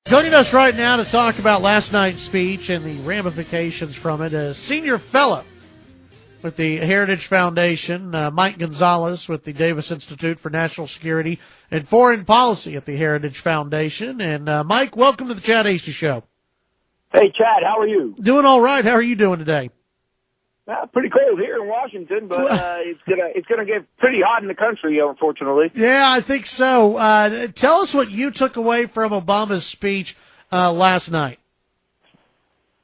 Joining us right now to talk about last night's speech and the ramifications from it, a senior fellow with the Heritage Foundation, Mike Gonzales with the Davis Institute for National Security and Foreign Policy at the Heritage Foundation. And Mike, welcome to the Chad Hasty Show. Hey, Chad, how are you? Doing all right. How are you doing today? Pretty cold here in Washington, but it's gonna get pretty hot in the country, unfortunately. Yeah, I think so. Tell us what you took away from Obama's speech last night.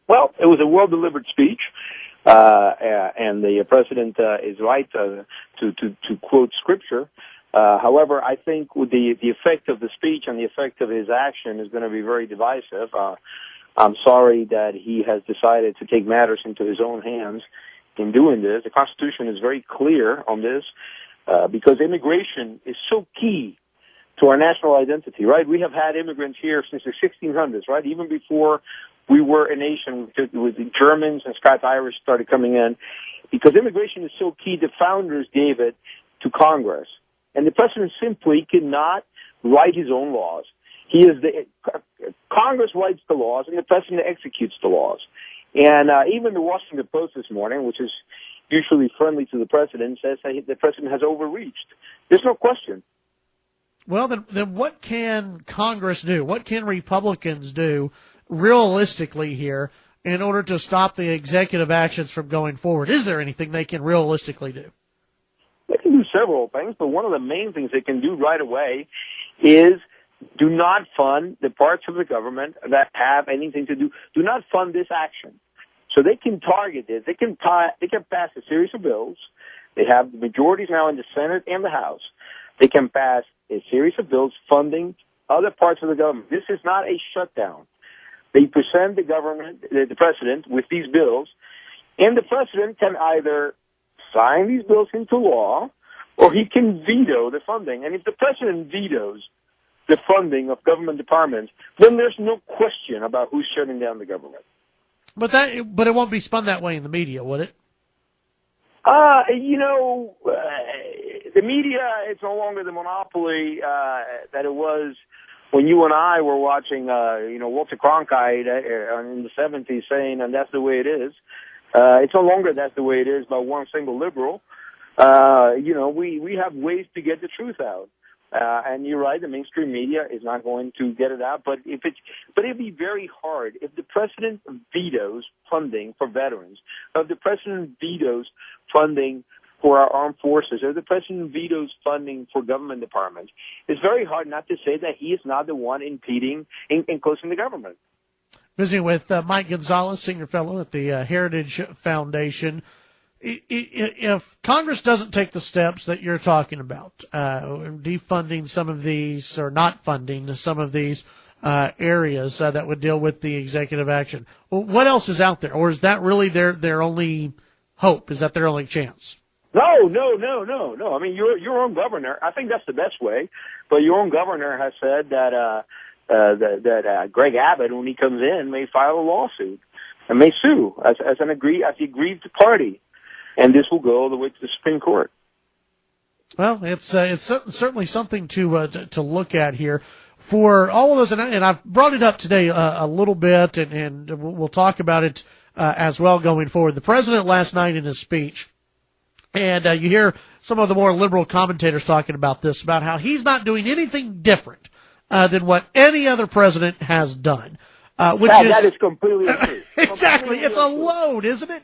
Well, it was a well-delivered speech, and the president is right to quote scripture. However, I think with the effect of the speech and the effect of his action is going to be very divisive. I'm sorry that he has decided to take matters into his own hands in doing this. The Constitution is very clear on this because immigration is so key to our national identity, right? We have had immigrants here since the 1600s, right? Even before we were a nation with the Germans and Scots-Irish started coming in, because immigration is so key, the founders gave it to Congress. And the president simply cannot write his own laws. Congress writes the laws and the president executes the laws. And even the Washington Post this morning, which is usually friendly to the president, says that the president has overreached. There's no question. Well, then what can Congress do? What can Republicans do realistically here in order to stop the executive actions from going forward? Is there anything they can realistically do? They can do several things, but one of the main things they can do right away is do not fund the parts of the government that have anything to do. Do not fund this action. So they can target this. They can pass a series of bills. They have majorities now in the Senate and the House. They can pass a series of bills funding other parts of the government. This is not a shutdown. They present the president with these bills, and the president can either sign these bills into law or he can veto the funding. And if the president vetoes the funding of government departments, then there's no question about who's shutting down the government. But it won't be spun that way in the media, would it? The media, it's no longer the monopoly that it was when you and I were watching, Walter Cronkite in the 70s saying, and that's the way it is. It's no longer that's the way it is by one single liberal. We have ways to get the truth out. And you're right, the mainstream media is not going to get it out. But it'd be very hard if the president vetoes funding for veterans, if the president vetoes funding for our armed forces, if the president vetoes funding for government departments. It's very hard not to say that he is not the one impeding in closing the government. Visiting with Mike Gonzales, senior fellow at the Heritage Foundation. If Congress doesn't take the steps that you're talking about, defunding some of these or not funding some of these areas that would deal with the executive action, well, what else is out there? Or is that really their only hope? Is that their only chance? No. I mean, your own governor, I think that's the best way, but your own governor has said that Greg Abbott, when he comes in, may file a lawsuit and may sue as the aggrieved party. And this will go all the way to the Supreme Court. Well, it's certainly something to look at here for all of those. And I've brought it up today a little bit, and we'll talk about it as well going forward. The president last night in his speech, and you hear some of the more liberal commentators talking about this, about how he's not doing anything different than what any other president has done. That is completely true. Exactly, it's a load, isn't it?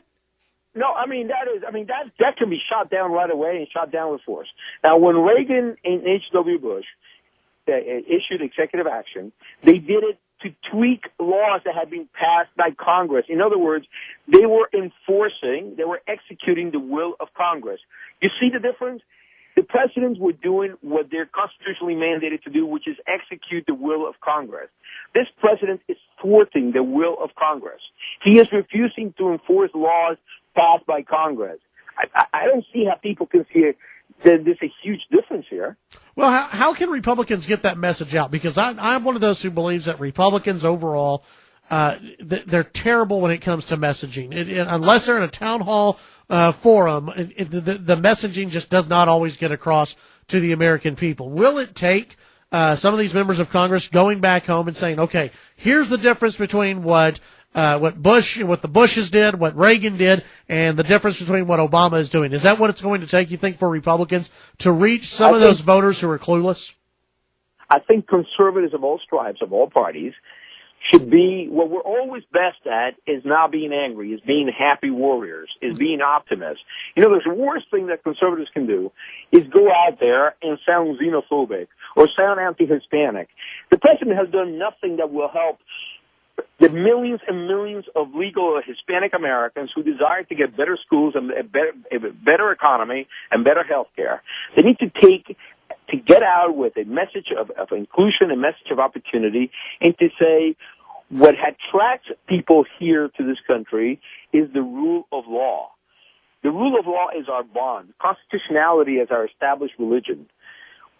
No, that can be shot down right away and shot down with force. Now, when Reagan and H.W. Bush issued executive action, they did it to tweak laws that had been passed by Congress. In other words, they were executing the will of Congress. You see the difference? The presidents were doing what they're constitutionally mandated to do, which is execute the will of Congress. This president is thwarting the will of Congress. He is refusing to enforce laws passed by Congress. I don't see how people can see it. There's a huge difference here. Well, how can Republicans get that message out? Because I'm one of those who believes that Republicans overall, they're terrible when it comes to messaging. Unless they're in a town hall forum, the messaging just does not always get across to the American people. Will it take some of these members of Congress going back home and saying, okay, here's the difference between what the Bushes did, what Reagan did, and the difference between what Obama is doing. Is that what it's going to take, you think, for Republicans to reach some of those voters who are clueless? I think conservatives of all stripes, of all parties, should be, what we're always best at is not being angry, is being happy warriors, is being optimists. You know, the worst thing that conservatives can do is go out there and sound xenophobic or sound anti-Hispanic. The president has done nothing that will help the millions and millions of legal Hispanic Americans who desire to get better schools and a better economy and better health care. They need to get out with a message of inclusion, a message of opportunity, and to say what attracts people here to this country is the rule of law. The rule of law is our bond. Constitutionality is our established religion.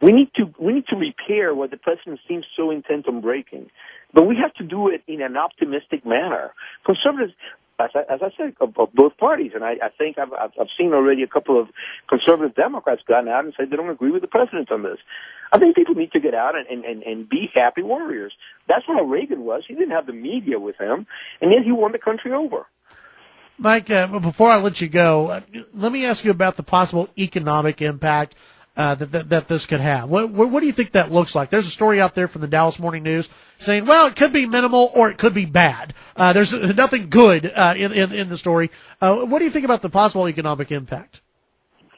We need to repair what the president seems so intent on breaking, but we have to do it in an optimistic manner. Conservatives, as I said, of both parties, and I think I've seen already a couple of conservative Democrats gotten out and said they don't agree with the president on this. I think people need to get out and be happy warriors. That's how Reagan was. He didn't have the media with him, and yet he won the country over. Mike, before I let you go, let me ask you about the possible economic impact that this could have. What do you think that looks like? There's a story out there from the Dallas Morning News saying, well, it could be minimal or it could be bad. There's nothing good in the story. What do you think about the possible economic impact?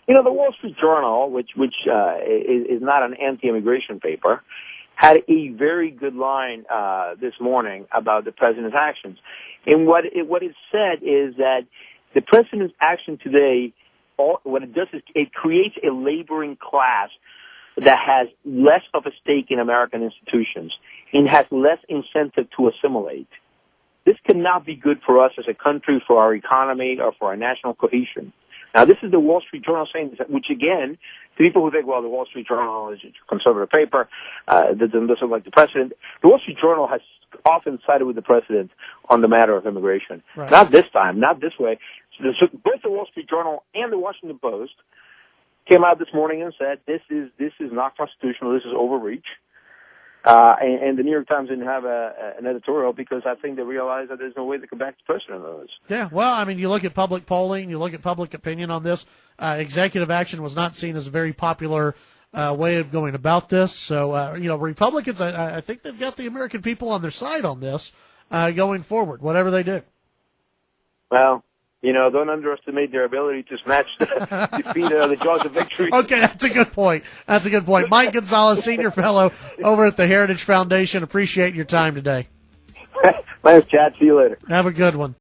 You know, the Wall Street Journal, which is not an anti-immigration paper, had a very good line this morning about the president's actions. And what it said is that the president's action today, what it does is it creates a laboring class that has less of a stake in American institutions and has less incentive to assimilate. This cannot be good for us as a country, for our economy, or for our national cohesion. Now, this is the Wall Street Journal saying this, which again, to people who think, well, the Wall Street Journal is a conservative paper, that doesn't look like the president. The Wall Street Journal has often sided with the president on the matter of immigration. Right. Not this time, not this way. So both the Wall Street Journal and the Washington Post came out this morning and said this is not constitutional. This is overreach. And the New York Times didn't have an editorial because I think they realized that there's no way they could back the president on this. Yeah, well, I mean, you look at public polling, you look at public opinion on this. Executive action was not seen as a very popular way of going about this. So, Republicans, I think they've got the American people on their side on this going forward, whatever they do. Well, don't underestimate their ability to snatch the defeat out of the jaws of victory. Okay, that's a good point. Mike Gonzales, Senior Fellow over at the Heritage Foundation. Appreciate your time today. Thanks, Chad. See you later. Have a good one.